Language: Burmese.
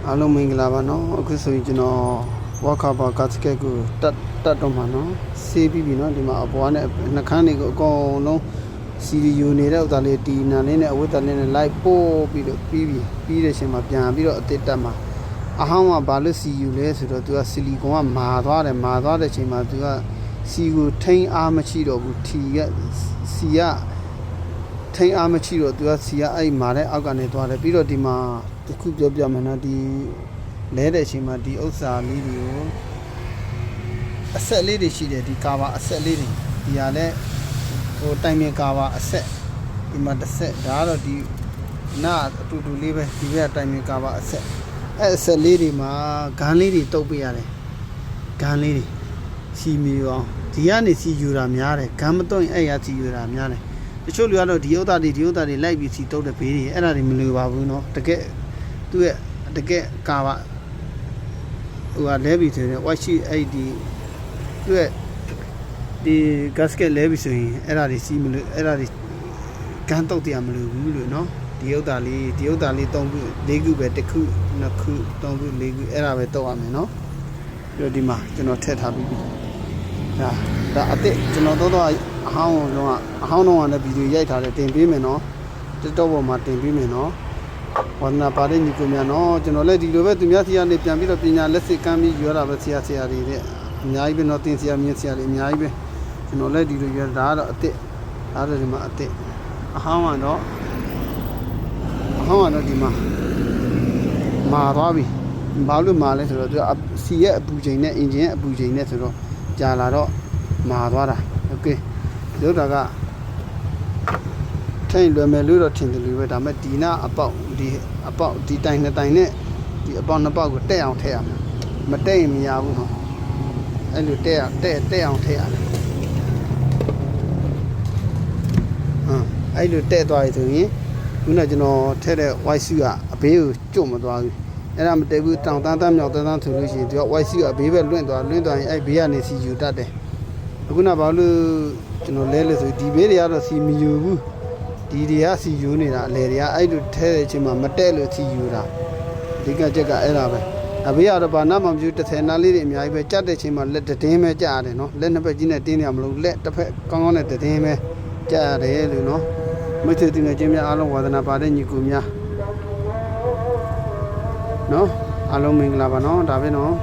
အားလုံးမင်္ဂလာပါနော်အခုဆိုရင်ကျွန်တော်ဝါခါပါကတ်စကက်ကိုတတ်တော့မှာနော်ဆေးပြီးပြီနော်ဒီမှာအပွားနဲ့နှခမ်းတွေကိုအကုန်လုံးစီရီယူနေတဲ့ဥစ္စာလေးတီနန်လေးနဲ့အဝတ်တလေးနဲ့လိုက်ပို့ပြီးတော့ပြီးတဲ့အချိန်မှာပြန်ပြီးတော့အတစ်တက်မှာအဟောင်းကဘာလို့စီယူလဲဆိုတော့သူကဆီလီကွန်ကမာသွားတဲ့အချိန်မှာသူကစီကိုထိန်းအားမရှိတော့ဘူးစီကထိန်းအားမရှိတော့သူကစီကအဲ့မာတဲ့အောက်ကနေသွားတယ်ပြီးတော့ဒီမှာတခုပြောပြမယ်နော်ဒီလဲတဲ့အချိန်မှာဒီဥစ္စာလေးတွေကိုအဆက်လေးတွေရှိတယ်ဒီကာဘာအဆက်လေးတွေဒီဟာလဲဟိုတိုင်ပင်ကာဘာအဆက်ဒီမှာတစ်ဆက်ဒါကတော့ဒီနာအတူတူလေးပဲဒီဘက်ကတိုင်ပင်ကာဘာအဆက်အဲ့အဆက်လေးတွေမှာဂန်းလေးတွေတုပ်ပေးရတယ်ဂန်းလေးတွေစီမီအောင်ဒီကနေစီယူတာများတယ်ဂန်းမတုံးရင်အဲ့ရစီယူတာများတယ်တချို့လူကတော့ဒီဥစ္စာတွေလိုက်ပြီးစီတုပ်တဲ့ဘေးတွေအဲ့ဒါတွေမလိုပါဘူးเนาะတကယ်သူ့ရဲ့တကယ်ကာပါဟိုကလဲပြီးဆိုရင် white sheet အဲ့ဒီသူ့ရဲ့ဒီ gasket လဲပြီးဆိုရင်အဲ့ဒါတွေစီးမလို့အဲ့ဒါတွေကန်တုတ်တရားမလို့ဘူးလို့เนาะဒီဥစ္စာလေး3ခု4ခုပဲ1ခု2ခု3ခု4ခုအဲ့ဒါပဲတုတ်ရမယ်เนาะပြီးတော့ဒီမှာကျွန်တော်ထည့်ထားပြီးပြီဒါအစ်စ်ကျွန်တော်တော့အဟောင်းတော့လည်းဗီဒီယိုရိုက်ထားတယ်တင်ပေးမယ်เนาะ TikTok ပေါ်မှာတင်ပေးမယ်เนาะဝါနာပါတဲ့ညီကိုများနော်ကျွန်တော်လည်းဒီလိုပဲသူများစီကနေပြန်ပြီးတော့ပညာလက်စစ်ကမ်းပြီးယူရတာပဲဆရာတွေတဲ့အများကြီးပဲနော်တင်ဆရာမြင့်ဆရာတွေအများကြီးပဲကျွန်တော်လည်းဒီလိုယူရတာကတော့အစ်စ်အားတော့ဒီမှာအစ်စ်အဟောင်းကတော့ဒီမှာမာသွားပြီဘာလို့မာလဲဆိုတော့သူကစီရဲ့အပူချိန်နဲ့အင်ဂျင်ရဲ့အပူချိန်နဲ့ဆိုတော့ကြာလာတော့မာသွားတာโอเคလို့တာကထိန်လွယ်မယ်လို့တော့ထင်တယ်လို့ပဲဒါပေမဲ့ဒီနာအပေါက်ဒီတိုင်နှစ်တိုင်နဲ့ဒီအပေါက်နှစ်ပေါက်ကိုတက်အောင်ထည့်ရမယ်မတက်ရင်မရဘူးနော်အဲ့လိုတက်အောင်ထည့်ရတယ်အဲ့လိုတက်သွားပြီဆိုရင်ခုနကကျွန်တော်ထည့်တဲ့ white shoe ကအဘေးကိုကျွတ်မသွားဘူးအဲ့ဒါမတက်ဘူးတောင်တန်းမြောက်တန်းဆိုလို့ရှိရင်ဒီက white shoe ကအဘေးပဲလွင့်သွားရင်အဲ့ဘေးကနေစီယူတတ်တယ်အခုနဘာလို့ကျွန်တော်လဲလို့ဆိုဒီဘေးတွေကတော့စီမယူဘူးဒီတွေကစီယူနေတာအလေတွေကအဲ့လိုထဲတဲ့အချိန်မှာမတက်လို့စီယူတာဒီကချက်ကအဲ့ဒါပဲအဘေးကတော့ဘာနာမှမပြု30နားလေးတွေအများကြီးပဲကြက်တဲ့ချိန်မှာလက်တင်းပဲကြရတယ်နော်လက်နှစ်ဖက်ကြီးနဲ့တင်းနေရမလို့လက်တစ်ဖက်ကောင်းနဲ့တင်းပဲကြရတယ်လို့နော်မိတ်ဆွေတင်ငယ်ချင်းများအားလုံးဝါသနာပါတဲ့ညီကိုများနော်အားလုံးမင်္ဂလာပါနော်ဒါပဲနော်